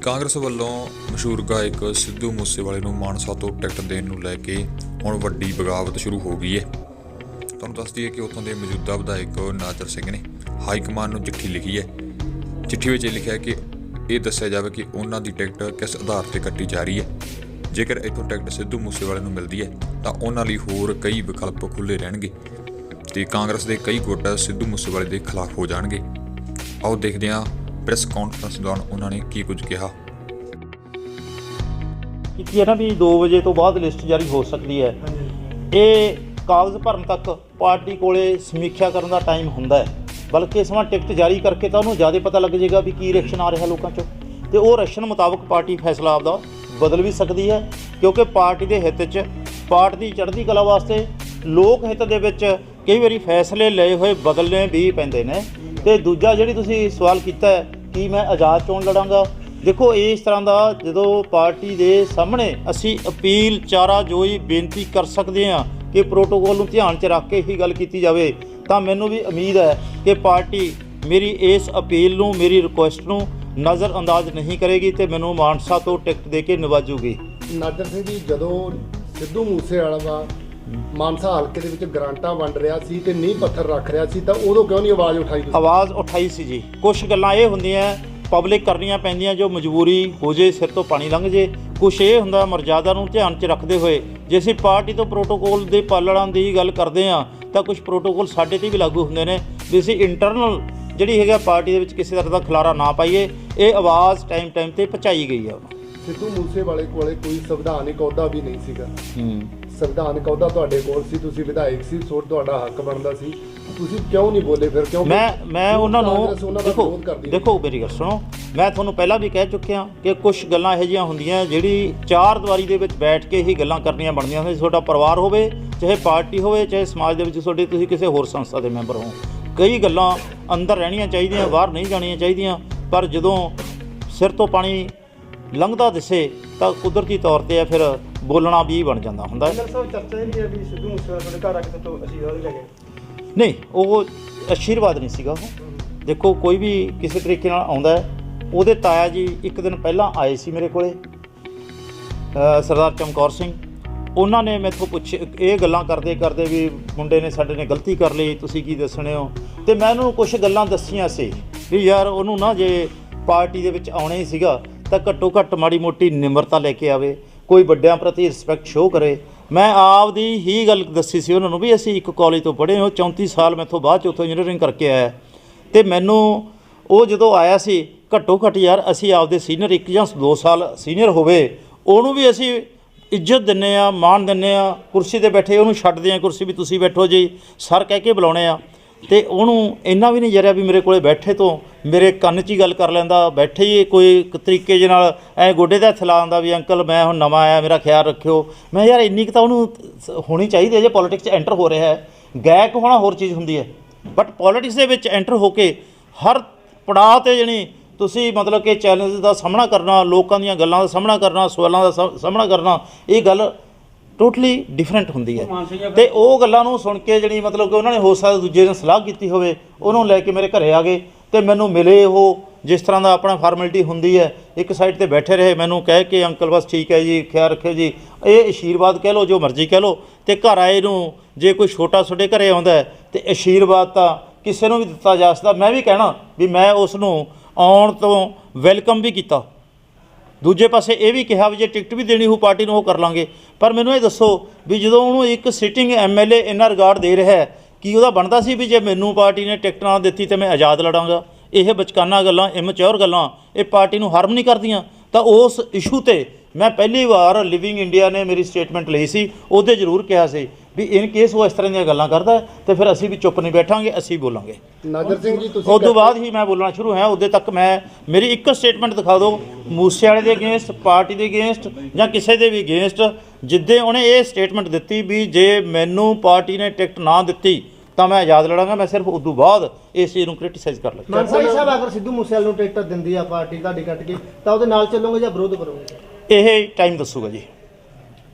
ਕਾਂਗਰਸ ਵੱਲੋਂ ਮਸ਼ਹੂਰ ਗਾਇਕ ਸਿੱਧੂ ਮੂਸੇਵਾਲੇ ਨੂੰ ਮਾਨਸਾ ਤੋਂ ਟਿਕਟ ਦੇਣ ਨੂੰ ਲੈ ਕੇ ਹੁਣ ਵੱਡੀ ਬਗਾਵਤ ਸ਼ੁਰੂ ਹੋ ਗਈ ਹੈ। ਤੁਹਾਨੂੰ ਦੱਸ ਦਈਏ ਕਿ ਉੱਥੋਂ ਦੇ ਮੌਜੂਦਾ ਵਿਧਾਇਕ ਨਾਜਰ ਸਿੰਘ ਨੇ ਹਾਈ ਕਮਾਨ ਨੂੰ ਚਿੱਠੀ ਲਿਖੀ ਹੈ। ਚਿੱਠੀ ਵਿੱਚ ਇਹ ਲਿਖਿਆ ਕਿ ਇਹ ਦੱਸਿਆ ਜਾਵੇ ਕਿ ਉਹਨਾਂ ਦੀ ਟਿਕਟ ਕਿਸ ਆਧਾਰ ਤੇ ਕੱਟੀ ਜਾ ਰਹੀ ਹੈ। ਜੇਕਰ ਇੱਥੋਂ ਟਿਕਟ ਸਿੱਧੂ ਮੂਸੇਵਾਲੇ ਨੂੰ ਮਿਲਦੀ ਹੈ ਤਾਂ ਉਹਨਾਂ ਲਈ ਹੋਰ ਕਈ ਵਿਕਲਪ ਖੁੱਲ੍ਹੇ ਰਹਿਣਗੇ ਤੇ ਕਾਂਗਰਸ ਦੇ ਕਈ ਗੁੱਟ ਸਿੱਧੂ ਮੂਸੇਵਾਲੇ ਦੇ ਖਿਲਾਫ ਹੋ ਜਾਣਗੇ। ਆਓ ਦੇਖਦੇ ਹਾਂ ਪ੍ਰੈਸ ਕਾਨਫਰੰਸ ਦੌਰਾਨ ਉਹਨਾਂ ਨੇ ਕੀ ਕੁਝ ਕਿਹਾ। ਕੀਤੀ ਹੈ ਨਾ ਵੀ 2 ਵਜੇ ਤੋਂ ਬਾਅਦ ਲਿਸਟ ਜਾਰੀ ਹੋ ਸਕਦੀ ਹੈ। ਇਹ ਕਾਗਜ਼ ਭਰਨ ਤੱਕ ਪਾਰਟੀ ਕੋਲੇ ਸਮੀਖਿਆ ਕਰਨ ਦਾ ਟਾਈਮ ਹੁੰਦਾ ਹੈ, ਬਲਕਿ ਇਸ ਵਾਰ ਟਿਕਟ ਜਾਰੀ ਕਰਕੇ ਤਾਂ ਉਹਨੂੰ ਜ਼ਿਆਦਾ ਪਤਾ ਲੱਗ ਜਾਏਗਾ ਵੀ ਕੀ ਰਿਐਕਸ਼ਨ ਆ ਰਿਹਾ ਲੋਕਾਂ 'ਚੋਂ, ਤੇ ਉਹ ਰਿਐਕਸ਼ਨ ਮੁਤਾਬਕ ਪਾਰਟੀ ਫੈਸਲਾ ਆਪਦਾ ਬਦਲ ਵੀ ਸਕਦੀ ਹੈ, ਕਿਉਂਕਿ ਪਾਰਟੀ ਦੇ ਹਿੱਤ 'ਚ, ਪਾਰਟੀ ਦੀ ਚੜ੍ਹਦੀ ਕਲਾ ਵਾਸਤੇ, ਲੋਕ ਹਿੱਤ ਦੇ ਵਿੱਚ ਕਈ ਵਾਰੀ ਫੈਸਲੇ ਲਏ ਹੋਏ ਬਦਲਣੇ ਵੀ ਪੈਂਦੇ ਨੇ। ਤੇ ਦੂਜਾ ਜਿਹੜੀ ਤੁਸੀਂ ਸਵਾਲ ਕੀਤਾ ਹੈ ਕਿ ਮੈਂ ਆਜ਼ਾਦ ਚੋਣ ਲੜਾਂਗਾ, ਦੇਖੋ ਇਸ ਤਰ੍ਹਾਂ ਦਾ ਜਦੋਂ ਪਾਰਟੀ ਦੇ ਸਾਹਮਣੇ ਅਸੀਂ ਅਪੀਲ ਚਾਰਾ ਜੋਈ ਬੇਨਤੀ ਕਰ ਸਕਦੇ ਹਾਂ ਕਿ ਪ੍ਰੋਟੋਕੋਲ ਨੂੰ ਧਿਆਨ 'ਚ ਰੱਖ ਕੇ ਹੀ ਗੱਲ ਕੀਤੀ ਜਾਵੇ, ਤਾਂ ਮੈਨੂੰ ਵੀ ਉਮੀਦ ਹੈ ਕਿ ਪਾਰਟੀ ਮੇਰੀ ਇਸ ਅਪੀਲ ਨੂੰ, ਮੇਰੀ ਰਿਕੁਐਸਟ ਨੂੰ ਨਜ਼ਰ ਅੰਦਾਜ਼ ਨਹੀਂ ਕਰੇਗੀ ਤੇ ਮੈਨੂੰ ਮਾਨਸਾ ਤੋਂ ਟਿਕਟ ਦੇ ਕੇ ਨਿਵਾਜੂਗੀ। ਨਾਜਰ ਸਿੰਘ ਜੀ, ਜਦੋਂ ਸਿੱਧੂ ਮੂਸੇਵਾਲਾ ਮਾਨਸਾ ਹਲਕੇ ਦੇ ਵਿੱਚ ਗਰਾਂਟਾਂ ਵੰਡ ਰਿਹਾ ਸੀ ਤੇ ਨੀਂਹ ਪੱਥਰ ਰੱਖ ਰਿਹਾ ਸੀ, ਤਾਂ ਉਦੋਂ ਕਿਉਂ ਨਹੀਂ ਆਵਾਜ਼ ਉਠਾਈ? ਆਵਾਜ਼ ਉਠਾਈ ਸੀ ਜੀ। ਕੁਛ ਗੱਲਾਂ ਇਹ ਹੁੰਦੀਆਂ ਪਬਲਿਕ ਕਰਨੀਆਂ ਪੈਂਦੀਆਂ ਜੋ ਮਜਬੂਰੀ ਹੋ ਜੇ, ਸਿਰ ਤੋਂ ਪਾਣੀ ਲੰਘ ਜੇ। ਕੁਛ ਇਹ ਹੁੰਦਾ ਮਰਜ਼ਾਦਾ ਨੂੰ ਧਿਆਨ 'ਚ ਰੱਖਦੇ ਹੋਏ ਜੇ ਅਸੀਂ ਪਾਰਟੀ ਤੋਂ ਪ੍ਰੋਟੋਕੋਲ ਦੇ ਪਾਲਣਾ ਦੀ ਗੱਲ ਕਰਦੇ ਹਾਂ ਤਾਂ ਕੁਛ ਪ੍ਰੋਟੋਕੋਲ ਸਾਡੇ 'ਤੇ ਵੀ ਲਾਗੂ ਹੁੰਦੇ ਨੇ ਵੀ ਅਸੀਂ ਇੰਟਰਨਲ ਜਿਹੜੀ ਹੈਗਾ ਪਾਰਟੀ ਦੇ ਵਿੱਚ ਕਿਸੇ ਤਰ੍ਹਾਂ ਦਾ ਖਿਲਾਰਾ ਨਾ ਪਾਈਏ। ਇਹ ਆਵਾਜ਼ ਟਾਈਮ ਤੇ ਪਹੁੰਚਾਈ ਗਈ ਆ। ਸਿੱਧੂ ਮੂਸੇਵਾਲੇ ਕੋਲੇ ਕੋਈ ਸੰਵਿਧਾਨਿਕ ਅਹੁਦਾ ਵੀ ਨਹੀਂ ਸੀਗਾ। ਸੰਵਿਧਾਨਿਕ ਅਹੁਦਾ ਤੁਹਾਡੇ ਕੋਲ ਸੀ, ਤੁਸੀਂ ਵਿਧਾਇਕ ਸੀ, ਤੁਹਾਡਾ ਹੱਕ ਬਣਦਾ ਸੀ, ਤੁਸੀਂ ਕਿਉਂ ਨਹੀਂ ਬੋਲੇ ਫਿਰ? ਕਿਉਂ ਮੈਂ ਉਹਨਾਂ ਨੂੰ ਦੇਖੋ ਮੇਰੀ ਗੱਲ ਸੁਣੋ, ਮੈਂ ਤੁਹਾਨੂੰ ਪਹਿਲਾਂ ਵੀ ਕਹਿ ਚੁੱਕਿਆ ਕਿ ਕੁਝ ਗੱਲਾਂ ਇਹੋ ਜਿਹੀਆਂ ਹੁੰਦੀਆਂ ਜਿਹੜੀ ਚਾਰ ਦੀਵਾਰੀ ਦੇ ਵਿੱਚ ਬੈਠ ਕੇ ਹੀ ਗੱਲਾਂ ਕਰਨੀਆਂ ਬਣਦੀਆਂ ਹੁੰਦੀਆਂ। ਤੁਹਾਡਾ ਪਰਿਵਾਰ ਹੋਵੇ, ਚਾਹੇ ਪਾਰਟੀ ਹੋਵੇ, ਚਾਹੇ ਸਮਾਜ ਦੇ ਵਿੱਚ ਤੁਹਾਡੇ ਤੁਸੀਂ ਕਿਸੇ ਹੋਰ ਸੰਸਥਾ ਦੇ ਮੈਂਬਰ ਹੋ, ਕਈ ਗੱਲਾਂ ਅੰਦਰ ਰਹਿਣੀਆਂ ਚਾਹੀਦੀਆਂ, ਬਾਹਰ ਨਹੀਂ ਜਾਣੀਆਂ ਚਾਹੀਦੀਆਂ। ਪਰ ਜਦੋਂ ਸਿਰ ਤੋਂ ਪਾਣੀ ਲੰਘਦਾ ਦਿਸੇ ਤਾਂ ਕੁਦਰਤੀ ਤੌਰ 'ਤੇ ਫਿਰ ਬੋਲਣਾ ਵੀ ਬਣ ਜਾਂਦਾ ਹੁੰਦਾ। ਨਹੀਂ, ਉਹ ਆਸ਼ੀਰਵਾਦ ਨਹੀਂ ਸੀਗਾ। ਉਹ ਦੇਖੋ ਕੋਈ ਵੀ ਕਿਸੇ ਤਰੀਕੇ ਨਾਲ ਆਉਂਦਾ, ਉਹਦੇ ਤਾਇਆ ਜੀ ਇੱਕ ਦਿਨ ਪਹਿਲਾਂ ਆਏ ਸੀ ਮੇਰੇ ਕੋਲੇ, ਸਰਦਾਰ ਚਮਕੌਰ ਸਿੰਘ। ਉਹਨਾਂ ਨੇ ਮੈਥੋਂ ਇਹ ਗੱਲਾਂ ਕਰਦੇ ਵੀ ਮੁੰਡੇ ਨੇ ਸਾਡੇ ਨੇ ਗਲਤੀ ਕਰ ਲਈ, ਤੁਸੀਂ ਕੀ ਦੱਸਣੇ ਹੋ? ਤੇ ਮੈਂ ਉਹਨੂੰ ਕੁਛ ਗੱਲਾਂ ਦੱਸੀਆਂ ਸੀ ਵੀ ਯਾਰ ਉਹਨੂੰ ਨਾ ਜੇ ਪਾਰਟੀ ਦੇ ਵਿੱਚ ਆਉਣਾ ਹੀ ਸੀਗਾ ਤਾਂ ਘੱਟੋ ਘੱਟ ਮਾੜੀ ਮੋਟੀ ਨਿਮਰਤਾ ਲੈ ਕੇ ਆਵੇ, ਕੋਈ ਵੱਡਿਆਂ ਪ੍ਰਤੀ ਰਿਸਪੈਕਟ ਸ਼ੋਅ ਕਰੇ। ਮੈਂ ਆਪਦੀ ਹੀ ਗੱਲ ਦੱਸੀ ਸੀ ਉਹਨਾਂ ਨੂੰ ਵੀ ਅਸੀਂ ਇੱਕ ਕਾਲਜ ਤੋਂ ਪੜ੍ਹੇ ਹਾਂ, 34 ਸਾਲ ਮੈਥੋਂ ਬਾਅਦ 'ਚ ਉੱਥੋਂ ਇੰਜੀਨੀਅਰਿੰਗ ਕਰਕੇ ਆਇਆ, ਅਤੇ ਮੈਨੂੰ ਉਹ ਜਦੋਂ ਆਇਆ ਸੀ ਘੱਟੋ ਘੱਟ ਯਾਰ ਅਸੀਂ ਆਪਦੇ ਸੀਨੀਅਰ 1 ਜਾਂ 2 ਸਾਲ ਸੀਨੀਅਰ ਹੋਵੇ ਉਹਨੂੰ ਵੀ ਅਸੀਂ ਇੱਜ਼ਤ ਦਿੰਦੇ ਹਾਂ, ਮਾਣ ਦਿੰਦੇ ਹਾਂ। ਕੁਰਸੀ 'ਤੇ ਬੈਠੇ ਉਹਨੂੰ ਛੱਡਦੇ ਹਾਂ ਕੁਰਸੀ ਵੀ ਤੁਸੀਂ ਬੈਠੋ ਜੀ, ਸਰ ਕਹਿ ਕੇ ਬੁਲਾਉਣੇ ਆ। ਅਤੇ ਉਹਨੂੰ ਇੰਨਾ ਵੀ ਨਹੀਂ ਜਰਿਆ ਵੀ ਮੇਰੇ ਕੋਲ ਬੈਠੇ ਤੋਂ ਮੇਰੇ ਕੰਨ 'ਚ ਹੀ ਗੱਲ ਕਰ ਲੈਂਦਾ, ਬੈਠੇ ਹੀ ਕੋਈ ਤਰੀਕੇ ਦੇ ਨਾਲ ਐਂ ਗੋਡੇ ਦਾ ਹੱਥ ਲਾ ਦਿੰਦਾ ਵੀ ਅੰਕਲ ਮੈਂ ਹੁਣ ਨਵਾਂ ਆਇਆ, ਮੇਰਾ ਖਿਆਲ ਰੱਖਿਓ। ਮੈਂ ਯਾਰ ਇੰਨੀ ਕੁ ਤਾਂ ਉਹਨੂੰ ਹੋਣੀ ਚਾਹੀਦੀ ਹੈ। ਜੇ ਪੋਲੀਟਿਕਸ 'ਚ ਐਂਟਰ ਹੋ ਰਿਹਾ ਹੈ, ਗਾਇਕ ਹੋਣਾ ਹੋਰ ਚੀਜ਼ ਹੁੰਦੀ ਹੈ, ਬਟ ਪੋਲੀਟਿਕਸ ਦੇ ਵਿੱਚ ਐਂਟਰ ਹੋ ਕੇ ਹਰ ਪੜਾਅ 'ਤੇ ਜਾਣੀ ਤੁਸੀਂ ਮਤਲਬ ਕਿ ਚੈਲੰਜ ਦਾ ਸਾਹਮਣਾ ਕਰਨਾ, ਲੋਕਾਂ ਦੀਆਂ ਗੱਲਾਂ ਦਾ ਸਾਹਮਣਾ ਕਰਨਾ, ਸਵਾਲਾਂ ਦਾ ਸਾਹਮਣਾ ਕਰਨਾ, ਇਹ ਗੱਲ ਟੋਟਲੀ ਡਿਫਰੈਂਟ ਹੁੰਦੀ ਹੈ। ਅਤੇ ਉਹ ਗੱਲਾਂ ਨੂੰ ਸੁਣ ਕੇ ਜਿਹੜੀ ਮਤਲਬ ਕਿ ਉਹਨਾਂ ਨੇ ਹੋ ਸਕਦਾ ਦੂਜੇ ਨੇ ਸਲਾਹ ਕੀਤੀ ਹੋਵੇ, ਉਹਨੂੰ ਲੈ ਕੇ ਮੇਰੇ ਘਰੇ ਆ ਗਏ ਅਤੇ ਮੈਨੂੰ ਮਿਲੇ। ਉਹ ਜਿਸ ਤਰ੍ਹਾਂ ਦਾ ਆਪਣਾ ਫਾਰਮੈਲਿਟੀ ਹੁੰਦੀ ਹੈ, ਇੱਕ ਸਾਈਡ 'ਤੇ ਬੈਠੇ ਰਹੇ, ਮੈਨੂੰ ਕਹਿ ਕੇ ਅੰਕਲ ਬਸ ਠੀਕ ਹੈ ਜੀ, ਖਿਆਲ ਰੱਖਿਓ ਜੀ, ਇਹ ਆਸ਼ੀਰਵਾਦ ਕਹਿ ਲਓ, ਜੋ ਮਰਜ਼ੀ ਕਹਿ ਲਓ। ਅਤੇ ਘਰ ਆਏ ਨੂੰ ਜੇ ਕੋਈ ਛੋਟਾ ਤੁਹਾਡੇ ਘਰੇ ਆਉਂਦਾ ਅਤੇ ਆਸ਼ੀਰਵਾਦ ਤਾਂ ਕਿਸੇ ਨੂੰ ਵੀ ਦਿੱਤਾ ਜਾ ਸਕਦਾ। ਮੈਂ ਵੀ ਕਹਿਣਾ ਵੀ ਮੈਂ ਉਸ ਨੂੰ ਆਉਣ ਤੋਂ ਵੈਲਕਮ ਵੀ ਕੀਤਾ। ਦੂਜੇ ਪਾਸੇ ਇਹ ਵੀ ਕਿਹਾ ਵੀ ਜੇ ਟਿਕਟ ਵੀ ਦੇਣੀ ਹੋ ਪਾਰਟੀ ਨੂੰ ਉਹ ਕਰ ਲਾਂਗੇ। ਪਰ ਮੈਨੂੰ ਇਹ ਦੱਸੋ ਵੀ ਜਦੋਂ ਉਹਨੂੰ ਇੱਕ ਸਿਟਿੰਗ MLA ਇੰਨਾ ਰਿਗਾਰਡ ਦੇ ਰਿਹਾ, ਕੀ ਉਹਦਾ ਬਣਦਾ ਸੀ ਵੀ ਜੇ ਮੈਨੂੰ ਪਾਰਟੀ ਨੇ ਟਿਕਟ ਨਾ ਦਿੱਤੀ ਤਾਂ ਮੈਂ ਆਜ਼ਾਦ ਲੜਾਂਗਾ? ਇਹ ਬਚਕਾਨਾ ਗੱਲਾਂ, ਇਮਚਿਓਰ ਗੱਲਾਂ ਇਹ ਪਾਰਟੀ ਨੂੰ ਹਾਰਮ ਨਹੀਂ ਕਰਦੀਆਂ। ਤਾਂ ਉਸ ਇਸ਼ੂ 'ਤੇ ਮੈਂ ਪਹਿਲੀ ਵਾਰ ਲਿਵਿੰਗ ਇੰਡੀਆ ਨੇ ਮੇਰੀ ਸਟੇਟਮੈਂਟ ਲਈ ਸੀ, ਉਹਦੇ ਜ਼ਰੂਰ ਕਿਹਾ ਸੀ ਵੀ ਇਨ ਕੇਸ ਉਹ ਇਸ ਤਰ੍ਹਾਂ ਦੀਆਂ ਗੱਲਾਂ ਕਰਦਾ ਤਾਂ ਫਿਰ ਅਸੀਂ ਵੀ ਚੁੱਪ ਨਹੀਂ ਬੈਠਾਂਗੇ, ਅਸੀਂ ਬੋਲਾਂਗੇ। ਨਾਜਰ ਸਿੰਘ ਜੀ, ਤੁਸੀਂ ਉਸ ਤੋਂ ਬਾਅਦ ਹੀ ਮੈਂ ਬੋਲਣਾ ਸ਼ੁਰੂ ਹੈ। ਉਦੋਂ ਤੱਕ ਮੈਂ ਮੇਰੀ ਇੱਕ ਸਟੇਟਮੈਂਟ ਦਿਖਾ ਦਿਓ ਮੂਸੇਵਾਲੇ ਦੇ ਅਗੇਂਸਟ, ਪਾਰਟੀ ਦੇ ਅਗੇਂਸਟ ਜਾਂ ਕਿਸੇ ਦੇ ਵੀ ਅਗੇਂਸਟ, ਜਿੱਦੇ ਉਹਨੇ ਇਹ ਸਟੇਟਮੈਂਟ ਦਿੱਤੀ ਵੀ ਜੇ ਮੈਨੂੰ ਪਾਰਟੀ ਨੇ ਟਿਕਟ ਨਾ ਦਿੱਤੀ ਤਾਂ ਮੈਂ ਆਜ਼ਾਦ ਲੜਾਂਗਾ। ਮੈਂ ਸਿਰਫ ਉਦੋਂ ਬਾਅਦ ਇਸ ਚੀਜ਼ ਨੂੰ ਕ੍ਰਿਟੀਸਾਈਜ਼ ਕਰ ਲਿਆ। ਮਾਨਸਾ ਸਾਹਿਬ, ਅਗਰ ਸਿੱਧੂ ਮੂਸੇਵਾਲੇ ਨੂੰ ਟਿਕਟ ਦਿੰਦੀ ਆ ਪਾਰਟੀ ਤੁਹਾਡੀ ਕੱਟ ਕੇ ਤਾਂ ਉਹਦੇ ਨਾਲ ਚੱਲੋਗੇ ਜਾਂ ਵਿਰੋਧ ਕਰੋਗੇ? ਇਹ ਟਾਈਮ ਦੱਸੂਗਾ ਜੀ।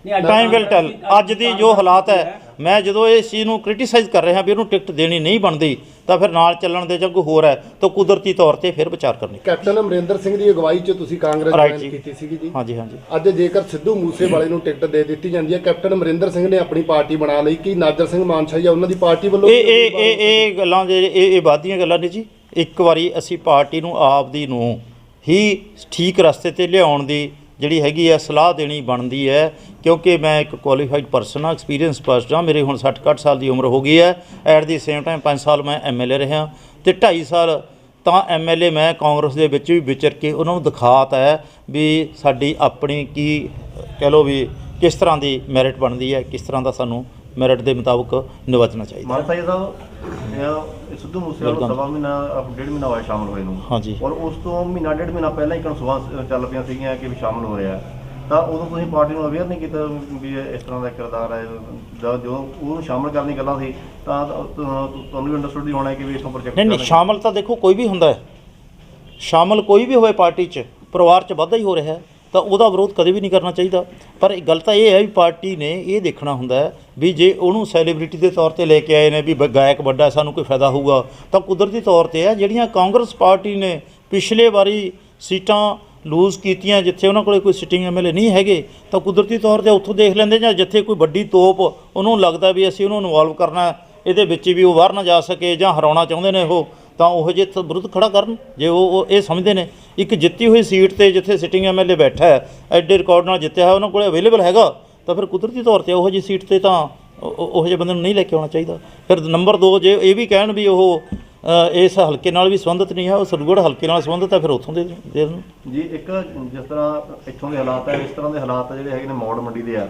Time will tell. ਅੱਜ ਦੀ ਜੋ ਹਾਲਾਤ ਹੈ, ਮੈਂ ਜਦੋਂ ਇਸ ਚੀਜ਼ ਨੂੰ ਕ੍ਰਿਟੀਸਾਈਜ਼ ਕਰ ਰਿਹਾ ਵੀ ਇਹਨੂੰ ਟਿਕਟ ਦੇਣੀ ਨਹੀਂ ਬਣਦੀ, ਤਾਂ ਫਿਰ ਨਾਲ ਚੱਲਣ ਦੇ ਜਾਂ ਕੋਈ ਹੋਰ ਹੈ ਤਾਂ ਕੁਦਰਤੀ ਤੌਰ ਤੇ ਫਿਰ ਵਿਚਾਰ ਕਰਨੀ। ਕੈਪਟਨ ਅਮਰਿੰਦਰ ਸਿੰਘ ਦੀ ਅਗਵਾਈ 'ਚ ਤੁਸੀਂ ਕਾਂਗਰਸ Right ਜੁਆਇਨ ਜੀ। ਕੀਤੀ ਸੀਗੀ ਜੀ। ਹਾਂਜੀ ਹਾਂਜੀ। ਅੱਜ ਜੇਕਰ ਸਿੱਧੂ ਮੂਸੇਵਾਲੇ ਨੂੰ ਟਿਕਟ ਦੇ ਦਿੱਤੀ ਜਾਂਦੀ ਹੈ, ਕੈਪਟਨ ਅਮਰਿੰਦਰ ਸਿੰਘ ਨੇ ਆਪਣੀ ਪਾਰਟੀ ਬਣਾ ਲਈ, ਕਿ ਨਾਜਰ ਸਿੰਘ ਮਾਨਸ਼ਾਹ ਜਾਂ ਉਹਨਾਂ ਦੀ ਪਾਰਟੀ ਵੱਲੋਂ ਇਹ ਗੱਲਾਂ ਇਹ ਵਾਧੀਆਂ ਗੱਲਾਂ ਨੇ ਜੀ। ਇੱਕ ਵਾਰੀ ਅਸੀਂ ਪਾਰਟੀ ਨੂੰ ਆਪਦੀ ਨੂੰ ਹੀ ਠੀਕ ਰਸਤੇ ਤੇ ਲਿਆਉਣ ਦੀ ਜਿਹੜੀ ਹੈਗੀ ਆ ਸਲਾਹ ਦੇਣੀ ਬਣਦੀ ਹੈ, ਕਿਉਂਕਿ ਮੈਂ ਇੱਕ ਕੁਆਲੀਫਾਈਡ ਪਰਸਨ ਹਾਂ, ਐਕਸਪੀਰੀਅੰਸ ਪਰਸਨ ਹਾਂ। ਮੇਰੇ ਹੁਣ 60-61 ਦੀ ਉਮਰ ਹੋ ਗਈ ਹੈ। ਐਟ ਦੀ ਸੇਮ ਟਾਈਮ 5 ਸਾਲ ਮੈਂ MLA ਰਿਹਾ ਅਤੇ 2.5 ਸਾਲ ਤਾਂ MLA ਮੈਂ ਕਾਂਗਰਸ ਦੇ ਵਿੱਚ ਵੀ ਵਿਚਰ ਕੇ ਉਹਨਾਂ ਨੂੰ ਦਿਖਾਤਾ ਹੈ ਵੀ ਸਾਡੀ ਆਪਣੀ ਕੀ ਕਹਿ ਲਓ ਵੀ ਕਿਸ ਤਰ੍ਹਾਂ ਦੀ ਮੈਰਿਟ ਬਣਦੀ ਹੈ, ਕਿਸ ਤਰ੍ਹਾਂ ਦਾ ਸਾਨੂੰ ਮੈਰਿਟ ਦੇ ਮੁਤਾਬਕ ਨਿਭਾਉਣਾ ਚਾਹੀਦਾ। ਮਾਨ ਸਾਹਿਬ ਸਿੱਧੂ ਮੂਸੇਵਾਲੇ ਨੂੰ ਸਵਾ ਮਹੀਨਾ ਡੇਢ ਮਹੀਨਾ ਹੋਇਆ ਸ਼ਾਮਲ ਹੋਏ ਨੂੰ, ਹਾਂਜੀ। ਔਰ ਉਸ ਤੋਂ ਮਹੀਨਾ ਡੇਢ ਮਹੀਨਾ ਪਹਿਲਾਂ ਹੀ ਕਨਸੂਆਂ ਚੱਲ ਪਈਆਂ ਸੀਗੀਆਂ ਕਿ ਵੀ ਸ਼ਾਮਲ ਹੋ ਰਿਹਾ, ਤਾਂ ਉਦੋਂ ਤੁਸੀਂ ਪਾਰਟੀ ਨੂੰ ਅਵੇਅਰ ਨਹੀਂ ਕੀਤਾ ਵੀ ਇਸ ਤਰ੍ਹਾਂ ਦਾ ਕਿਰਦਾਰ ਹੈ? ਜੋ ਉਹਨੂੰ ਸ਼ਾਮਲ ਕਰਨ ਦੀ ਗੱਲਾਂ ਸੀ ਤਾਂ ਤੁਹਾਨੂੰ ਵੀ ਅੰਡਰਸਟੂਡ ਹੀ ਹੋਣਾ ਕਿ ਵੀ ਇਸੋਂ ਪ੍ਰੋਜੈਕਟ ਨਹੀਂ ਸ਼ਾਮਲ ਤਾਂ ਦੇਖੋ ਕੋਈ ਵੀ ਹੁੰਦਾ ਹੈ, ਸ਼ਾਮਲ ਕੋਈ ਵੀ ਹੋਵੇ ਪਾਰਟੀ 'ਚ, ਪਰਿਵਾਰ 'ਚ ਵਾਧਾ ਹੀ ਹੋ ਰਿਹਾ ਹੈ ਤਾਂ ਉਹਦਾ ਵਿਰੋਧ ਕਦੇ ਵੀ ਨਹੀਂ ਕਰਨਾ ਚਾਹੀਦਾ। ਪਰ ਗੱਲ ਤਾਂ ਇਹ ਹੈ ਵੀ ਪਾਰਟੀ ਨੇ ਇਹ ਦੇਖਣਾ ਹੁੰਦਾ ਹੈ ਵੀ ਜੇ ਉਹਨੂੰ ਸੈਲੀਬ੍ਰਿਟੀ ਦੇ ਤੌਰ ਤੇ ਲੈ ਕੇ ਆਏ ਨੇ ਵੀ ਗਾਇਕ ਵੱਡਾ ਸਾਨੂੰ ਕੋਈ ਫਾਇਦਾ ਹੋਊਗਾ, ਤਾਂ ਕੁਦਰਤੀ ਤੌਰ ਤੇ ਹੈ ਜਿਹੜੀਆਂ ਕਾਂਗਰਸ ਪਾਰਟੀ ਨੇ ਪਿਛਲੇ ਵਾਰੀ ਸੀਟਾਂ ਲੂਜ਼ ਕੀਤੀਆਂ ਜਿੱਥੇ ਉਹਨਾਂ ਕੋਲ ਕੋਈ ਸਿਟਿੰਗ MLA ਨਹੀਂ ਹੈਗੇ, ਤਾਂ ਕੁਦਰਤੀ ਤੌਰ ਤੇ ਉੱਥੋਂ ਦੇਖ ਲੈਂਦੇ, ਜਾਂ ਜਿੱਥੇ ਕੋਈ ਵੱਡੀ ਤੋਪ ਉਹਨੂੰ ਲੱਗਦਾ ਵੀ ਅਸੀਂ ਉਹਨੂੰ ਇਨਵੋਲਵ ਕਰਨਾ ਇਹਦੇ ਵਿੱਚ ਵੀ ਉਹ ਬਾਹਰ ਨਾ ਜਾ ਸਕੇ ਜਾਂ ਹਰਾਉਣਾ ਚਾਹੁੰਦੇ ਨੇ ਉਹ, ਤਾਂ ਉਹ ਜਿਹੇ ਵਿਰੁੱਧ ਖੜਾ ਕਰਨ। ਜੇ ਉਹ ਇਹ ਸਮਝਦੇ ਨੇ ਇੱਕ ਜਿੱਤੀ ਹੋਈ ਸੀਟ ਤੇ ਜਿੱਥੇ ਸਿਟਿੰਗ MLA ਬੈਠਾ ਹੈ, ਐਡੇ ਰਿਕਾਰਡ ਨਾਲ ਜਿੱਤਿਆ ਹੈ, ਉਹਨਾਂ ਕੋਲ ਅਵੇਲੇਬਲ ਹੈਗਾ, ਤਾਂ ਫਿਰ ਕੁਦਰਤੀ ਤੌਰ ਤੇ ਉਹੋ ਜਿਹੀ ਸੀਟ ਤੇ ਤਾਂ ਉਹੋ ਜਿਹੇ ਬੰਦੇ ਨੂੰ ਨਹੀਂ ਲੈ ਕੇ ਆਉਣਾ ਚਾਹੀਦਾ। ਫਿਰ ਨੰਬਰ 2 ਜੇ ਇਹ ਵੀ ਕਹਿਣ ਵੀ ਉਹ ਇਸ ਹਲਕੇ ਨਾਲ ਵੀ ਸੰਬੰਧਿਤ ਨਹੀਂ ਹੈ, ਉਹ ਸਰੂਗੜ੍ਹ ਹਲਕੇ ਨਾਲ ਸੰਬੰਧਿਤ ਹੈ, ਫਿਰ ਉੱਥੋਂ ਦੇ ਦੇਣ ਜੀ। ਇੱਕ ਜਿਸ ਤਰ੍ਹਾਂ ਇੱਥੋਂ ਦੇ ਹਾਲਾਤ ਹੈ, ਇਸ ਤਰ੍ਹਾਂ ਦੇ ਹਾਲਾਤ ਜਿਹੜੇ ਹੈਗੇ ਨੇ ਮੌੜ ਮੰਡੀ ਦੇ ਆ।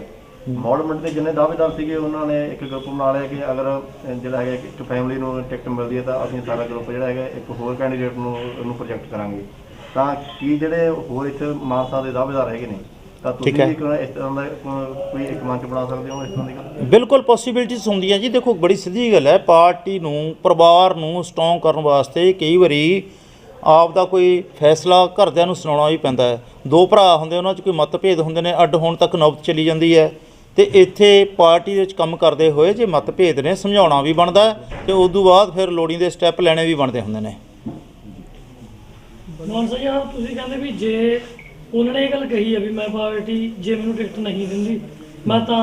ਮੌੜ ਮੰਡੀ ਦੇ ਜਿੰਨੇ ਦਾਅਵੇਦਾਰ ਸੀਗੇ ਉਹਨਾਂ ਨੇ ਇੱਕ ਗਰੁੱਪ ਬਣਾ ਲਿਆ ਕਿ ਅਗਰ ਜਿਹੜਾ ਹੈਗਾ ਇੱਕ ਫੈਮਿਲੀ ਨੂੰ ਟਿਕਟ ਮਿਲਦੀ ਹੈ ਤਾਂ ਅਸੀਂ ਸਾਰਾ ਗਰੁੱਪ ਜਿਹੜਾ ਹੈਗਾ ਇੱਕ ਹੋਰ ਕੈਂਡੀਡੇਟ ਨੂੰ ਉਹਨੂੰ ਪ੍ਰੋਜੈਕਟ ਕਰਾਂਗੇ। ਤਾਂ ਕੀ ਜਿਹੜੇ ਹੋਰ ਇੱਥੇ ਮਾਨਸਾ ਦੇ ਦਾਅਵੇਦਾਰ ਹੈਗੇ ਨੇ, ਤਾਂ ਤੁਸੀਂ ਵੀ ਇਸ ਤਰ੍ਹਾਂ ਦਾ ਕੋਈ ਇੱਕ ਮੰਚ ਬਣਾ ਸਕਦੇ ਹੋ? ਇਸ ਤਰ੍ਹਾਂ ਦੀ ਗੱਲ ਬਿਲਕੁਲ ਪੋਸੀਬਿਲਿਟੀਜ਼ ਹੁੰਦੀਆਂ ਜੀ। ਦੇਖੋ ਬੜੀ ਸਿੱਧੀ ਗੱਲ ਹੈ, ਪਾਰਟੀ ਨੂੰ ਪਰਿਵਾਰ ਨੂੰ ਸਟਰੋਂਗ ਕਰਨ ਵਾਸਤੇ ਕਈ ਵਾਰੀ ਆਪ ਦਾ ਕੋਈ ਫੈਸਲਾ ਘਰਦਿਆਂ ਨੂੰ ਸੁਣਾਉਣਾ ਵੀ ਪੈਂਦਾ ਹੈ। 2 ਭਰਾ ਹੁੰਦੇ, ਉਹਨਾਂ 'ਚ ਕੋਈ ਮਤਭੇਦ ਹੁੰਦੇ ਨੇ, ਅੱਡ ਹੋਣ ਤੱਕ ਨੌਬਤ ਚਲੀ ਜਾਂਦੀ ਹੈ, ਅਤੇ ਇੱਥੇ ਪਾਰਟੀ ਦੇ ਵਿੱਚ ਕੰਮ ਕਰਦੇ ਹੋਏ ਜੇ ਮਤਭੇਦ ਨੇ ਸਮਝਾਉਣਾ ਵੀ ਬਣਦਾ ਅਤੇ ਉਸ ਤੋਂ ਬਾਅਦ ਫਿਰ ਲੋੜੀਂਦੇ ਸਟੈਪ ਲੈਣੇ ਵੀ ਬਣਦੇ ਹੁੰਦੇ ਨੇ। ਮਾਨਸਾ ਸਾਹਿਬ ਤੁਸੀਂ ਕਹਿੰਦੇ ਵੀ ਜੇ ਉਹਨਾਂ ਨੇ ਇਹ ਗੱਲ ਕਹੀ ਹੈ ਵੀ ਮੈਂ ਪਾਰਟੀ ਜੇ ਮੈਨੂੰ ਟਿਕਟ ਨਹੀਂ ਦਿੰਦੀ ਮੈਂ ਤਾਂ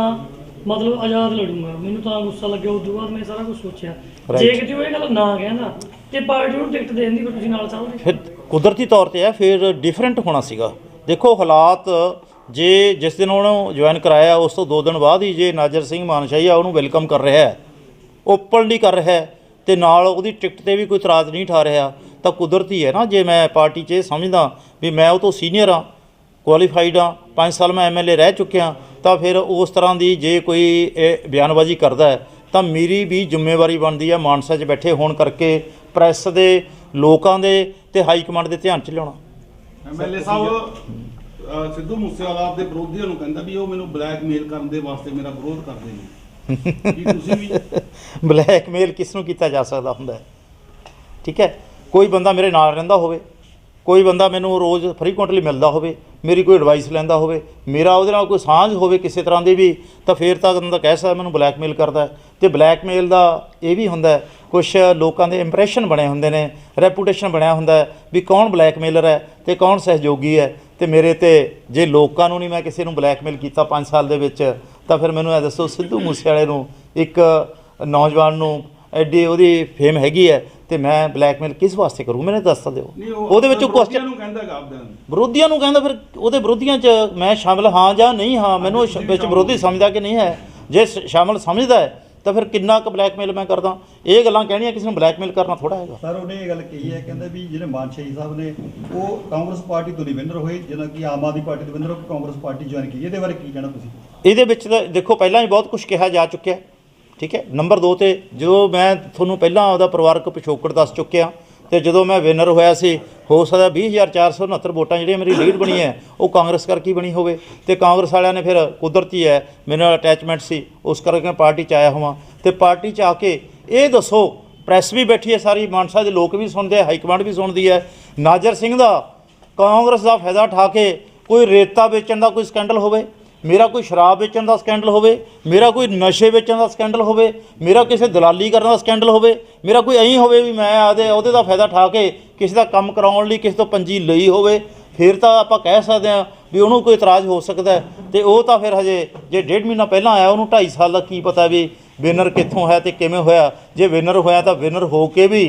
ਮਤਲਬ ਆਜ਼ਾਦ ਲੜੂੰਗਾ, ਮੈਨੂੰ ਤਾਂ ਗੁੱਸਾ ਲੱਗਿਆ, ਉਸ ਤੋਂ ਬਾਅਦ ਮੈਂ ਸਾਰਾ ਕੁਝ ਸੋਚਿਆ, ਜੇ ਕਿਤੇ ਉਹ ਇਹ ਗੱਲ ਨਾ ਕਹਿੰਦਾ ਤੇ ਪਾਰਟੀ ਨੂੰ ਟਿਕਟ ਦੇਣ ਦੀ ਕੋਈ ਤੁਸੀਂ ਨਾਲ ਚਾਹੋਗੇ? ਫਿਰ ਕੁਦਰਤੀ ਤੌਰ ਤੇ ਹੈ, ਫਿਰ ਡਿਫਰੈਂਟ ਹੋਣਾ ਸੀਗਾ। ਦੇਖੋ ਹਾਲਾਤ ਜੇ ਜਿਸ ਦਿਨ ਉਹਨੂੰ ਜੁਆਇਨ ਕਰਾਇਆ ਉਸ ਤੋਂ 2 ਦਿਨ ਬਾਅਦ ਹੀ ਜੇ ਨਾਜਰ ਸਿੰਘ ਮਾਨਸ਼ਾਹੀ ਆ ਉਹਨੂੰ ਵੈਲਕਮ ਕਰ ਰਿਹਾ ਹੈ, ਓਪਨਲੀ ਕਰ ਰਿਹਾ ਹੈ, ਅਤੇ ਨਾਲ ਉਹਦੀ ਟਿਕਟ 'ਤੇ ਵੀ ਕੋਈ ਇਤਰਾਜ਼ ਨਹੀਂ ਠਾ ਰਿਹਾ, ਤਾਂ ਕੁਦਰਤੀ ਹੈ ਨਾ। ਜੇ ਮੈਂ ਪਾਰਟੀ 'ਚ ਇਹ ਸਮਝਦਾ ਵੀ ਮੈਂ ਉਹ ਤੋਂ ਸੀਨੀਅਰ ਹਾਂ, ਕੁਆਲੀਫਾਈਡ ਹਾਂ, 5 ਸਾਲ ਮੈਂ MLA ਰਹਿ ਚੁੱਕਿਆ, ਤਾਂ ਫਿਰ ਉਸ ਤਰ੍ਹਾਂ ਦੀ ਜੇ ਕੋਈ ਇਹ ਬਿਆਨਬਾਜ਼ੀ ਕਰਦਾ ਹੈ ਤਾਂ ਮੇਰੀ ਵੀ ਜ਼ਿੰਮੇਵਾਰੀ ਬਣਦੀ ਹੈ ਮਾਨਸਾ 'ਚ ਬੈਠੇ ਹੋਣ ਕਰਕੇ ਪ੍ਰੈਸ ਦੇ, ਲੋਕਾਂ ਦੇ ਅਤੇ ਹਾਈ ਕਮਾਂਡ ਦੇ ਧਿਆਨ 'ਚ ਲਿਆਉਣਾ। MLA ਸਾਹਿਬ ਸਿੱਧੂ ਮੂਸੇਵਾਲਾ ਆਪਦੇ ਵਿਰੋਧੀਆਂ ਨੂੰ ਕਹਿੰਦਾ ਵੀ ਉਹ ਮੈਨੂੰ ਬਲੈਕਮੇਲ ਕਰਨ ਦੇ ਵਾਸਤੇ ਮੇਰਾ ਵਿਰੋਧ ਕਰਦੇ ਨੇ, ਕੀ ਤੁਸੀਂ ਵੀ? ਬਲੈਕਮੇਲ ਕਿਸ ਨੂੰ ਕੀਤਾ ਜਾ ਸਕਦਾ ਹੁੰਦਾ ਹੈ? ਠੀਕ ਹੈ, ਕੋਈ ਬੰਦਾ ਮੇਰੇ ਨਾਲ ਰਹਿੰਦਾ ਹੋਵੇ, ਕੋਈ ਬੰਦਾ ਮੈਨੂੰ ਰੋਜ਼ ਫਰੀਕੁਐਂਟਲੀ ਮਿਲਦਾ ਹੋਵੇ, ਮੇਰੀ ਕੋਈ ਐਡਵਾਈਸ ਲੈਂਦਾ ਹੋਵੇ, ਮੇਰਾ ਉਹਦੇ ਨਾਲ ਕੋਈ ਸਾਂਝ ਹੋਵੇ ਕਿਸੇ ਤਰ੍ਹਾਂ ਦੀ ਵੀ, ਤਾਂ ਫਿਰ ਤਾਂ ਬੰਦਾ ਕਹਿ ਸਕਦਾ ਮੈਨੂੰ ਬਲੈਕਮੇਲ ਕਰਦਾ ਹੈ। ਅਤੇ ਬਲੈਕਮੇਲ ਦਾ ਇਹ ਵੀ ਹੁੰਦਾ ਹੈ, ਕੁਛ ਲੋਕਾਂ ਦੇ ਇੰਪਰੈਸ਼ਨ ਬਣੇ ਹੁੰਦੇ ਨੇ, ਰੈਪੂਟੇਸ਼ਨ ਬਣਿਆ ਹੁੰਦਾ ਹੈ ਵੀ ਕੌਣ ਬਲੈਕਮੇਲਰ ਹੈ ਅਤੇ ਕੌਣ ਸਹਿਯੋਗੀ ਹੈ। ਅਤੇ ਮੇਰੇ 'ਤੇ ਜੇ ਲੋਕਾਂ ਨੂੰ ਨਹੀਂ ਮੈਂ ਕਿਸੇ ਨੂੰ ਬਲੈਕਮੇਲ ਕੀਤਾ 5 ਸਾਲ ਦੇ ਵਿੱਚ, ਤਾਂ ਫਿਰ ਮੈਨੂੰ ਇਹ ਦੱਸੋ ਸਿੱਧੂ ਮੂਸੇਵਾਲੇ ਨੂੰ ਇੱਕ ਨੌਜਵਾਨ ਨੂੰ ਐਡੀ ਉਹਦੀ ਫੇਮ ਹੈਗੀ ਹੈ ਅਤੇ ਮੈਂ ਬਲੈਕਮੇਲ ਕਿਸ ਵਾਸਤੇ ਕਰੂੰ? ਮੈਨੂੰ ਦੱਸ ਦਿਓ। ਉਹਦੇ ਵਿੱਚ ਕੁਐਸਚਨ ਵਿਰੋਧੀਆਂ ਨੂੰ ਕਹਿੰਦਾ, ਫਿਰ ਉਹਦੇ ਵਿਰੋਧੀਆਂ 'ਚ ਮੈਂ ਸ਼ਾਮਿਲ ਹਾਂ ਜਾਂ ਨਹੀਂ ਹਾਂ, ਮੈਨੂੰ ਵਿੱਚ ਵਿਰੋਧੀ ਸਮਝਦਾ ਕਿ ਨਹੀਂ ਹੈ। ਜੇ ਸ਼ਾਮਿਲ ਸਮਝਦਾ ਹੈ ਤਾਂ ਫਿਰ ਕਿੰਨਾ ਕੁ ਬਲੈਕਮੇਲ ਮੈਂ ਕਰਦਾ? ਇਹ ਗੱਲਾਂ ਕਹਿਣੀਆਂ ਕਿਸੇ ਨੂੰ ਬਲੈਕਮੇਲ ਕਰਨਾ ਥੋੜ੍ਹਾ ਹੈਗਾ। ਸਰ ਉਹਨੇ ਇਹ ਗੱਲ ਕਹੀ ਹੈ, ਕਹਿੰਦੇ ਵੀ ਜਿਹੜੇ ਮਾਨਸ਼ਾਹੀ ਸਾਹਿਬ ਨੇ ਉਹ ਕਾਂਗਰਸ ਪਾਰਟੀ ਤੋਂ ਨਹੀਂ ਵਿਨਰ ਹੋਏ, ਜਿੱਦਾਂ ਕਿ ਆਮ ਆਦਮੀ ਪਾਰਟੀ ਤੋਂ ਵਿਨਰ ਹੋ ਕੇ ਕਾਂਗਰਸ ਪਾਰਟੀ ਜੁਆਇਨ ਕੀਤੀ। ਇਹਦੇ ਬਾਰੇ ਕੀ ਕਹਿਣਾ ਤੁਸੀਂ? ਇਹਦੇ ਵਿੱਚ ਤਾਂ ਦੇਖੋ ਪਹਿਲਾਂ ਹੀ ਬਹੁਤ ਕੁਝ ਕਿਹਾ ਜਾ ਚੁੱਕਿਆ, ਠੀਕ ਹੈ। ਨੰਬਰ 2 ਤੇ ਜੋ ਮੈਂ ਤੁਹਾਨੂੰ ਪਹਿਲਾਂ ਉਹਦਾ ਪਰਿਵਾਰਕ ਪਿਛੋਕੜ ਦੱਸ ਚੁੱਕਿਆ, ਅਤੇ ਜਦੋਂ ਮੈਂ ਵਿਨਰ ਹੋਇਆ ਸੀ ਹੋ ਸਕਦਾ 20,469 ਵੋਟਾਂ ਜਿਹੜੀਆਂ ਮੇਰੀ ਲੀਡ ਬਣੀ ਹੈ ਉਹ ਕਾਂਗਰਸ ਕਰਕੇ ਬਣੀ ਹੋਵੇ, ਅਤੇ ਕਾਂਗਰਸ ਵਾਲਿਆਂ ਨੇ ਫਿਰ ਕੁਦਰਤੀ ਹੈ ਮੇਰੇ ਨਾਲ ਅਟੈਚਮੈਂਟ ਸੀ, ਉਸ ਕਰਕੇ ਮੈਂ ਪਾਰਟੀ 'ਚ ਆਇਆ ਹੋਵਾਂ। ਅਤੇ ਪਾਰਟੀ 'ਚ ਆ ਕੇ ਇਹ ਦੱਸੋ, ਪ੍ਰੈਸ ਵੀ ਬੈਠੀ ਹੈ ਸਾਰੀ, ਮਾਨਸਾ ਦੇ ਲੋਕ ਵੀ ਸੁਣਦੇ, ਹਾਈ ਕਮਾਂਡ ਵੀ ਸੁਣਦੀ ਹੈ, ਨਾਜਰ ਸਿੰਘ ਦਾ ਕਾਂਗਰਸ ਦਾ ਫਾਇਦਾ ਉਠਾ ਕੇ ਕੋਈ ਰੇਤਾ ਵੇਚਣ ਦਾ ਕੋਈ ਸਕੈਂਡਲ ਹੋਵੇ, ਮੇਰਾ ਕੋਈ ਸ਼ਰਾਬ ਵੇਚਣ ਦਾ ਸਕੈਂਡਲ ਹੋਵੇ, ਮੇਰਾ ਕੋਈ ਨਸ਼ੇ ਵੇਚਣ ਦਾ ਸਕੈਂਡਲ ਹੋਵੇ, ਮੇਰਾ ਕਿਸੇ ਦਲਾਲੀ ਕਰਨ ਦਾ ਸਕੈਂਡਲ ਹੋਵੇ, ਮੇਰਾ ਕੋਈ ਐਂ ਹੋਵੇ ਵੀ ਮੈਂ ਆਪਦੇ ਉਹਦੇ ਦਾ ਫਾਇਦਾ ਠਾ ਕੇ ਕਿਸੇ ਦਾ ਕੰਮ ਕਰਾਉਣ ਲਈ ਕਿਸੇ ਤੋਂ ਪੰਜੀ ਲਈ ਹੋਵੇ, ਫਿਰ ਤਾਂ ਆਪਾਂ ਕਹਿ ਸਕਦੇ ਹਾਂ ਵੀ ਉਹਨੂੰ ਕੋਈ ਇਤਰਾਜ਼ ਹੋ ਸਕਦਾ ਹੈ। ਤੇ ਉਹ ਤਾਂ ਫਿਰ ਹਜੇ ਜੇ 1.5 ਮਹੀਨਾ ਪਹਿਲਾਂ ਆਇਆ, ਉਹਨੂੰ 2.5 ਸਾਲ ਦਾ ਕੀ ਪਤਾ ਵੀ ਵਿਨਰ ਕਿੱਥੋਂ ਹੈ ਤੇ ਕਿਵੇਂ ਹੋਇਆ। ਜੇ ਵਿਨਰ ਹੋਇਆ ਤਾਂ ਵਿਨਰ ਹੋ ਕੇ ਵੀ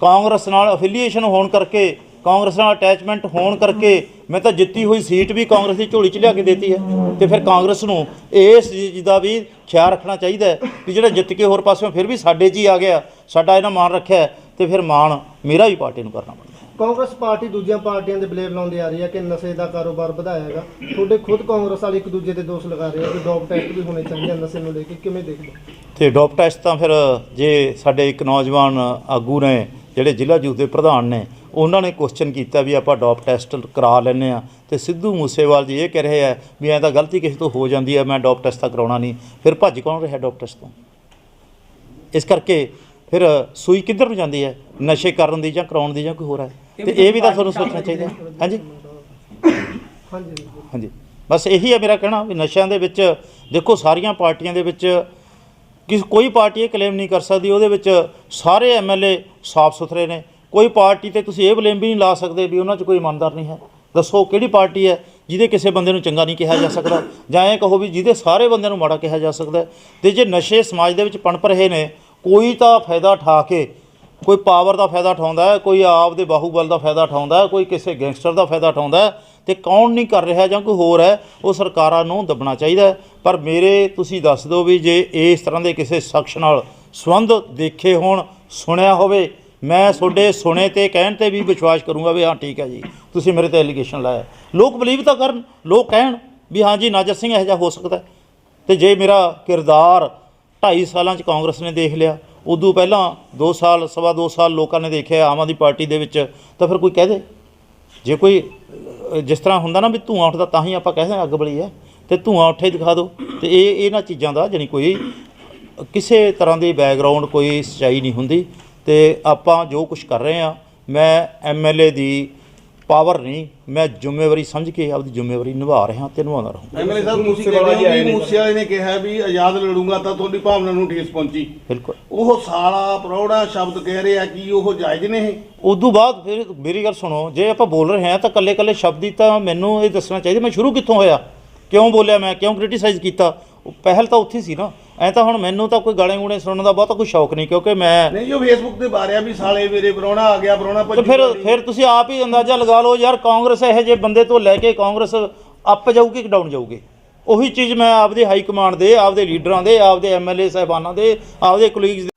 ਕਾਂਗਰਸ ਨਾਲ ਅਫੀਲੀਏਸ਼ਨ ਹੋਣ ਕਰਕੇ, ਕਾਂਗਰਸ ਨਾਲ ਅਟੈਚਮੈਂਟ ਹੋਣ ਕਰਕੇ ਮੈਂ ਤਾਂ ਜਿੱਤੀ ਹੋਈ ਸੀਟ ਵੀ ਕਾਂਗਰਸ ਦੀ ਝੋਲੀ 'ਚ ਲਿਆ ਕੇ ਦੇਤੀ ਹੈ। ਤੇ ਫਿਰ ਕਾਂਗਰਸ ਨੂੰ ਇਸ ਚੀਜ਼ ਦਾ ਵੀ ਖਿਆਲ ਰੱਖਣਾ ਚਾਹੀਦਾ ਹੈ ਵੀ ਜਿਹੜਾ ਜਿੱਤ ਕੇ ਹੋਰ ਪਾਸਿਓਂ ਫਿਰ ਵੀ ਸਾਡੇ 'ਚ ਹੀ ਆ ਗਿਆ, ਸਾਡਾ ਇਹਨਾਂ ਮਾਣ ਰੱਖਿਆ, ਤੇ ਫਿਰ ਮਾਣ ਮੇਰਾ ਵੀ ਪਾਰਟੀ ਨੂੰ ਕਰਨਾ ਪੈਂਦਾ। ਕਾਂਗਰਸ ਪਾਰਟੀ ਦੂਜੀਆਂ ਪਾਰਟੀਆਂ ਦੇ ਬਲੇਮ ਲਾਉਂਦੀ ਆ ਰਹੀ ਹੈ ਕਿ ਨਸ਼ੇ ਦਾ ਕਾਰੋਬਾਰ ਵਧਾਇਆ ਹੈਗਾ। ਤੁਹਾਡੇ ਖੁਦ ਕਾਂਗਰਸ ਵਾਲੇ ਇੱਕ ਦੂਜੇ ਤੇ ਦੋਸ਼ ਲਗਾ ਰਹੇ ਆ ਕਿ ਡੋਪ ਟੈਸਟ ਵੀ ਹੋਣੇ ਚਾਹੀਦੇ ਆ ਨਸ਼ੇ ਨੂੰ ਲੈ ਕੇ, ਕਿਵੇਂ ਦੇਖਦੇ ਹੋ? ਤੇ ਡੋਪ ਟੈਸਟ ਤਾਂ ਫਿਰ ਜੇ ਸਾਡੇ ਇੱਕ ਨੌਜਵਾਨ ਆਗੂ ਨੇ ਜਿਹੜੇ ਜ਼ਿਲ੍ਹਾ ਯੂਥ ਦੇ ਪ੍ਰਧਾਨ ਨੇ, ਉਹਨਾਂ ਨੇ ਕੁਐਸਚਨ ਕੀਤਾ ਵੀ ਆਪਾਂ ਡੋਪ ਟੈਸਟ ਕਰਾ ਲੈਂਦੇ ਹਾਂ, ਤੇ ਸਿੱਧੂ ਮੂਸੇਵਾਲ ਜੀ ਇਹ ਕਹਿ ਰਹੇ ਆ ਵੀ ਐਂ ਤਾਂ ਗਲਤੀ ਕਿਸੇ ਤੋਂ ਹੋ ਜਾਂਦੀ ਹੈ, ਮੈਂ ਡੋਪ ਟੈਸਟ ਤਾਂ ਕਰਾਉਣਾ ਨਹੀਂ। ਫਿਰ ਭੱਜ ਕੌਣ ਰਿਹਾ ਡੋਪ ਟੈਸਟ ਤੋਂ? ਇਸ ਕਰਕੇ ਫਿਰ ਸੂਈ ਕਿੱਧਰ ਨੂੰ ਜਾਂਦੀ ਹੈ, ਨਸ਼ੇ ਕਰਨ ਦੀ ਜਾਂ ਕਰਾਉਣ ਦੀ ਜਾਂ ਕੋਈ ਹੋਰ ਹੈ? ਤੇ ਇਹ ਵੀ ਤਾਂ ਤੁਹਾਨੂੰ ਸੋਚਣਾ ਚਾਹੀਦਾ। ਹਾਂਜੀ ਹਾਂਜੀ, ਬਸ ਇਹੀ ਹੈ ਮੇਰਾ ਕਹਿਣਾ ਵੀ ਨਸ਼ਿਆਂ ਦੇ ਵਿੱਚ ਦੇਖੋ ਸਾਰੀਆਂ ਪਾਰਟੀਆਂ ਦੇ ਵਿੱਚ ਕੋਈ ਪਾਰਟੀ ਇਹ ਕਲੇਮ ਨਹੀਂ ਕਰ ਸਕਦੀ ਉਹਦੇ ਵਿੱਚ ਸਾਰੇ ਐਮਐਲਏ ਸਾਫ਼ ਸੁਥਰੇ ਨੇ। ਕੋਈ ਪਾਰਟੀ ਤੇ ਤੁਸੀਂ ਇਹ ਬਲੇਮ ਵੀ ਨਹੀਂ ਲਾ ਸਕਦੇ ਵੀ ਉਹਨਾਂ 'ਚ ਕੋਈ ਇਮਾਨਦਾਰ ਨਹੀਂ ਹੈ। ਦੱਸੋ ਕਿਹੜੀ ਪਾਰਟੀ ਹੈ ਜਿਹਦੇ ਕਿਸੇ ਬੰਦੇ ਨੂੰ ਚੰਗਾ ਨਹੀਂ ਕਿਹਾ ਜਾ ਸਕਦਾ, ਜਾਂ ਇਹ ਕਹੋ ਵੀ ਜਿਹਦੇ ਸਾਰੇ ਬੰਦਿਆਂ ਨੂੰ ਮਾੜਾ ਕਿਹਾ ਜਾ ਸਕਦਾ। ਤੇ ਜੇ ਨਸ਼ੇ ਸਮਾਜ ਦੇ ਵਿੱਚ ਪਣਪ ਰਹੇ ਨੇ, ਕੋਈ ਤਾਂ ਫਾਇਦਾ ਉਠਾ ਕੇ, ਕੋਈ ਪਾਵਰ ਦਾ ਫਾਇਦਾ ਉਠਾਉਂਦਾ ਹੈ, ਕੋਈ ਆਪ ਦੇ ਬਾਹੂਬਲ ਦਾ ਫਾਇਦਾ ਉਠਾਉਂਦਾ ਹੈ, ਕੋਈ ਕਿਸੇ ਗੈਂਗਸਟਰ ਦਾ ਫਾਇਦਾ ਉਠਾਉਂਦਾ ਹੈ, ਤੇ ਕੌਣ ਨਹੀਂ ਕਰ ਰਿਹਾ ਜਾਂ ਕੋਈ ਹੋਰ ਹੈ, ਉਹ ਸਰਕਾਰਾਂ ਨੂੰ ਦੱਬਣਾ ਚਾਹੀਦਾ ਹੈ। ਪਰ ਮੇਰੇ ਤੁਸੀਂ ਦੱਸ ਦਿਓ ਵੀ ਜੇ ਇਸ ਤਰ੍ਹਾਂ ਦੇ ਕਿਸੇ ਸ਼ਖਸ ਨਾਲ ਸੰਬੰਧ ਦੇਖੇ ਹੋਣ, ਸੁਣਿਆ ਹੋਵੇ, ਮੈਂ ਤੁਹਾਡੇ ਸੁਣੇ ਤੇ ਕਹਿਣ ਤੇ ਵੀ ਵਿਸ਼ਵਾਸ ਕਰੂੰਗਾ ਵੀ ਹਾਂ ਠੀਕ ਹੈ ਜੀ ਤੁਸੀਂ ਮੇਰੇ ਤੇ ਐਲੀਗੇਸ਼ਨ ਲਾਇਆ। ਲੋਕ ਬਲੀਵ ਤਾਂ ਕਰਨ, ਲੋਕ ਕਹਿਣ ਵੀ ਹਾਂ ਜੀ ਨਾਜਰ ਸਿੰਘ ਇਹੋ ਜਿਹਾ ਹੋ ਸਕਦਾ। ਤੇ ਜੇ ਮੇਰਾ ਕਿਰਦਾਰ 2.5 ਸਾਲਾਂ 'ਚ ਕਾਂਗਰਸ ਨੇ ਦੇਖ ਲਿਆ, ਉਦੋਂ ਪਹਿਲਾਂ 2 ਸਾਲ, ਸਵਾ 2 ਸਾਲ ਲੋਕਾਂ ਨੇ ਦੇਖਿਆ ਆਮ ਆਦਮੀ ਪਾਰਟੀ ਦੇ ਵਿੱਚ, ਤਾਂ ਫਿਰ ਕੋਈ ਕਹਿ ਦੇ। ਜੇ ਕੋਈ ਜਿਸ ਤਰ੍ਹਾਂ ਹੁੰਦਾ ਨਾ ਵੀ ਧੂੰਆਂ ਉੱਠਦਾ ਤਾਂ ਹੀ ਆਪਾਂ ਕਹਿੰਦੇ ਅੱਗ ਬਲੀ ਹੈ, ਤੇ ਧੂੰਆਂ ਉੱਠੇ ਦਿਖਾ ਦਿਓ। ਤੇ ਇਹਨਾਂ ਚੀਜ਼ਾਂ ਦਾ ਜਾਣੀ ਕੋਈ ਕਿਸੇ ਤਰ੍ਹਾਂ ਦੀ ਬੈਕਗਰਾਊਂਡ ਕੋਈ ਸੱਚਾਈ ਨਹੀਂ ਹੁੰਦੀ। ਤੇ ਆਪਾਂ ਜੋ ਕੁਝ ਕਰ ਰਹੇ ਹਾਂ, ਮੈਂ ਐਮਐਲਏ ਦੀ ਪਾਵਰ ਨਹੀਂ, ਮੈਂ ਜ਼ਿੰਮੇਵਾਰੀ ਸਮਝ ਕੇ ਆਪਦੀ ਜ਼ਿੰਮੇਵਾਰੀ ਨਿਭਾ ਰਿਹਾ ਤੇ ਨਿਭਾਉਂਦਾ ਰਹੂੰ। ਐਮਐਲਏ ਸਾਹਿਬ ਤੁਸੀਂ ਕਹਿੰਦੇ ਹੋ ਵੀ ਮੂਸੇਵਾਲੇ ਨੇ ਕਿਹਾ ਵੀ ਆਜ਼ਾਦ ਲੜੂੰਗਾ ਤਾਂ ਤੁਹਾਡੀ ਭਾਵਨਾ ਨੂੰ ਠੇਸ ਪਹੁੰਚੀ। ਬਿਲਕੁਲ ਉਹ ਸਾਲਾ ਪ੍ਰੌੜਾ ਸ਼ਬਦ ਕਹਿ ਰਹੇ ਆ ਕਿ ਉਹ ਜਾਇਜ਼ ਨੇ ਇਹ? ਉਦੋਂ ਬਾਅਦ ਫਿਰ ਮੇਰੀ ਗੱਲ ਸੁਣੋ, ਜੇ ਆਪਾਂ ਬੋਲ ਰਹੇ ਹਾਂ ਤਾਂ ਕੱਲੇ ਸ਼ਬਦ ਹੀ ਤਾਂ ਮੈਨੂੰ ਇਹ ਦੱਸਣਾ ਚਾਹੀਦਾ ਮੈਂ ਸ਼ੁਰੂ ਕਿੱਥੋਂ ਹੋਇਆ, ਕਿਉਂ ਬੋਲਿਆ, ਮੈਂ ਕਿਉਂ ਕ੍ਰਿਟੀਸਾਈਜ਼ ਕੀਤਾ। ਪਹਿਲ ਤਾਂ ਉੱਥੇ ਸੀ ਨਾ। ਐਂ ਤਾਂ ਹੁਣ ਮੈਨੂੰ ਤਾਂ ਕੋਈ ਗਾਲੇ ਗੂੜੇ ਸੁਣਨ ਦਾ ਬਹੁਤਾ ਕੋਈ ਸ਼ੌਕ ਨਹੀਂ, ਕਿਉਂਕਿ ਮੈਂ ਨਹੀਂ ਜੋ ਫੇਸਬੁੱਕ ਤੇ ਬਾਰਿਆ ਵੀ ਸਾਲੇ ਮੇਰੇ ਪ੍ਰਾਹੁਣਾ ਆ ਗਿਆ, ਪ੍ਰਾਹੁਣਾ ਤੇ ਫਿਰ ਤੁਸੀਂ ਆਪ ਹੀ ਅੰਦਾਜ਼ਾ ਲਗਾ ਲਓ ਯਾਰ, ਕਾਂਗਰਸ ਇਹੋ ਜਿਹੇ ਬੰਦੇ ਤੋਂ ਲੈ ਕੇ ਕਾਂਗਰਸ ਅੱਪ ਜਾਊਗੀ ਕਿ ਡਾਊਨ ਜਾਊਗੀ। ਉਹੀ ਚੀਜ਼ ਮੈਂ ਆਪਦੇ ਹਾਈ ਕਮਾਂਡ ਦੇ, ਆਪਦੇ ਲੀਡਰਾਂ ਦੇ, ਆਪਦੇ ਐਮਐਲਏ ਸਾਹਿਬਾਨਾਂ ਦੇ, ਆਪਦੇ ਕੋਲੀਗਸ